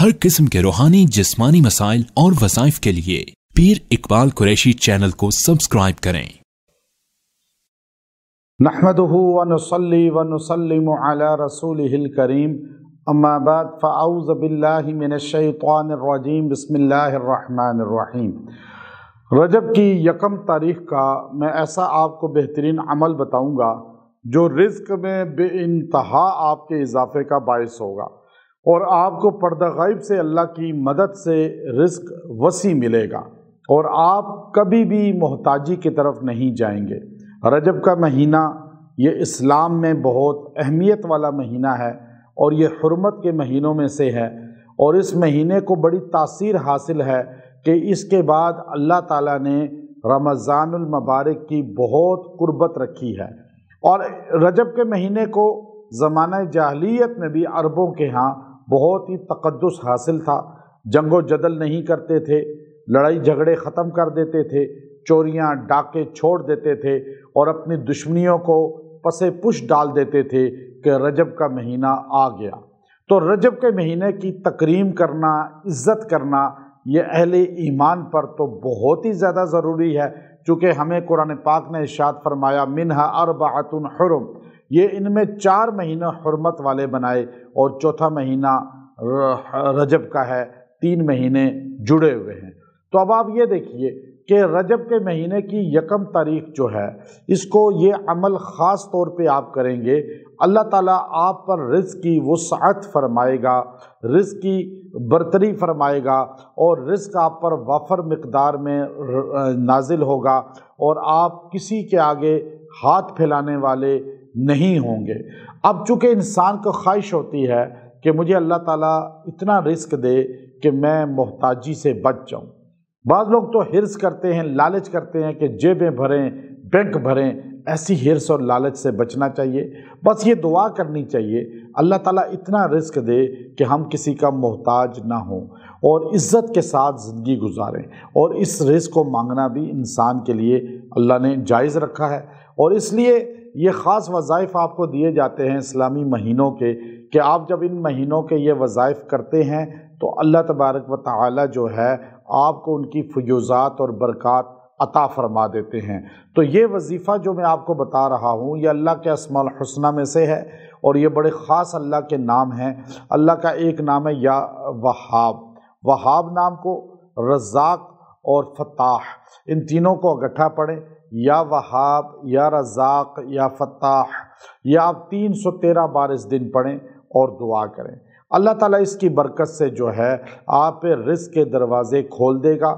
हर किस्म के रूहानी जिस्मानी मसाइल और वज़ाइफ के लिए पीर इकबाल कुरैशी चैनल को सब्सक्राइब करें। नहमदुहु व नुसल्ली व नुसल्लिमु अला रसूलिहिल करीम, अम्मा बाद फ़अऊज़ु बिल्लाहि मिनश शैतानिर रजीम, बिस्मिल्लाहिर रहमानिर रहीम। रजब की यकम तारीख़ का मैं ऐसा आपको बेहतरीन अमल बताऊंगा जो रिज़्क़ में बेइंतहा आपके इजाफ़े का बाइस होगा और आपको पर्दा ग़ैब से अल्लाह की मदद से रिज़्क़ वसी मिलेगा और आप कभी भी मोहताजी की तरफ नहीं जाएंगे। रजब का महीना ये इस्लाम में बहुत अहमियत वाला महीना है और ये हुर्मत के महीनों में से है और इस महीने को बड़ी तासीर हासिल है कि इसके बाद अल्लाह ताला ने रमज़ानुल मुबारक की बहुत कुर्बत रखी है। और रजब के महीने को ज़माना जाहिलियत में भी अरबों के यहाँ बहुत ही तक़द्दुस हासिल था। जंगो जदल नहीं करते थे, लड़ाई झगड़े ख़त्म कर देते थे, चोरियाँ डाके छोड़ देते थे और अपनी दुश्मनियों को पसे पुश डाल देते थे कि रजब का महीना आ गया। तो रजब के महीने की तकरीम करना, इज़्ज़त करना, ये अहले ईमान पर तो बहुत ही ज़्यादा ज़रूरी है, चूँकि हमें कुरान पाक ने इरशाद फरमाया मिन्हा अर्बअतुन हुरुम, ये इनमें 4 महीने हुर्मत वाले बनाए और चौथा महीना रजब का है, 3 महीने जुड़े हुए हैं। तो अब आप ये देखिए कि रजब के महीने की यकम तारीख जो है, इसको ये अमल ख़ास तौर पे आप करेंगे, अल्लाह ताला आप पर रिज़्क़ की वुसअत फरमाएगा, रिज़्क़ की बरतरी फरमाएगा और रिज़्क़ आप पर वाफर मिक़दार में नाजिल होगा और आप किसी के आगे हाथ फैलाने वाले नहीं होंगे। अब चूँकि इंसान को ख्वाहिश होती है कि मुझे अल्लाह ताला इतना रिज़्क़ दे कि मैं मोहताजी से बच जाऊँ। बाज़ लोग तो हिर्स करते हैं, लालच करते हैं कि जेबें भरें, बैंक भरें। ऐसी हिर्स और लालच से बचना चाहिए। बस ये दुआ करनी चाहिए अल्लाह ताला इतना रिज़्क़ दे कि हम किसी का मोहताज ना हों और इज़्ज़त के साथ ज़िंदगी गुजारें। और इस रिज़्क़ को मांगना भी इंसान के लिए अल्लाह ने जायज़ रखा है और इसलिए ये ख़ास वज़ाइफ आपको दिए जाते हैं इस्लामी महीनों के, कि आप जब इन महीनों के ये वज़ाइफ करते हैं तो अल्लाह तबारक व तआला जो है आपको उनकी फ़ुयूज़ात और बरक़ात अता फ़रमा देते हैं। तो ये वजीफ़ा जो मैं आपको बता रहा हूँ ये अल्लाह के अस्माउल हुस्ना में से है और ये बड़े ख़ास अल्लाह के नाम हैं। अल्लाह का एक नाम है या वहाब, वहाब नाम को रज़्ज़ाक़ और फ़त्ताह, इन तीनों को इकट्ठा पढ़ें, या वहाब, या रज़्ज़ाक़, या फ़त्ताह। ये आप 313 बार इस दिन पढ़ें और दुआ करें। अल्लाह ताला इसकी बरकत से जो है आप पे रिज़्क़ के दरवाज़े खोल देगा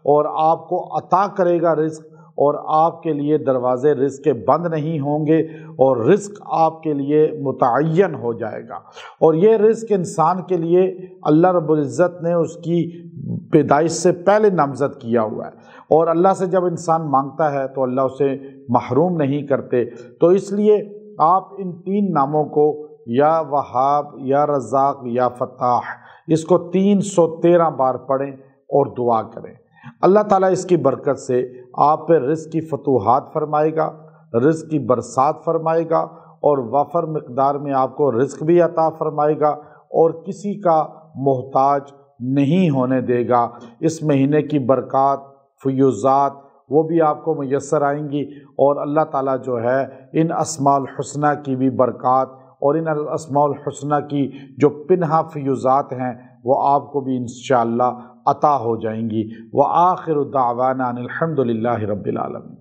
और आपको अता करेगा रिज़्क़ और आपके लिए दरवाज़े रिज़्क़ के बंद नहीं होंगे और रिज़्क़ आपके लिए मुतअय्यन हो जाएगा। और ये रिज़्क़ इंसान के लिए अल्लाह रब्बुल इज़्ज़त ने उसकी पैदाइश से पहले नामज़द किया हुआ है और अल्लाह से जब इंसान मांगता है तो अल्लाह उसे महरूम नहीं करते। तो इसलिए आप इन 3 नामों को या वहाब, या रज़्ज़ाक़, या फ़त्ताह, इसको 313 बार पढ़ें और दुआ करें। अल्लाह ताला इसकी बरकत से आप पे रिज़्क़ की फतूहात फरमाएगा, रिज़्क़ की बरसात फरमाएगा और वाफर मिक़दार में आपको रिज़्क़ भी अता फरमाएगा और किसी का मोहताज नहीं होने देगा। इस महीने की बरक़ात, फ़ुयूज़ात वो भी आपको मुयस्सर आएंगी और अल्लाह ताला जो है इन अस्माउल हुस्ना की भी बरक़ात और इन अस्माउल हुस्ना की जो पिन्हा फ़ुयूज़ात हैं वो आपको भी इंशाअल्लाह अता हो जाएंगी। व आखिरु दावाना अनिल हम्दुलिल्लाहि रब्बिल आलमीन।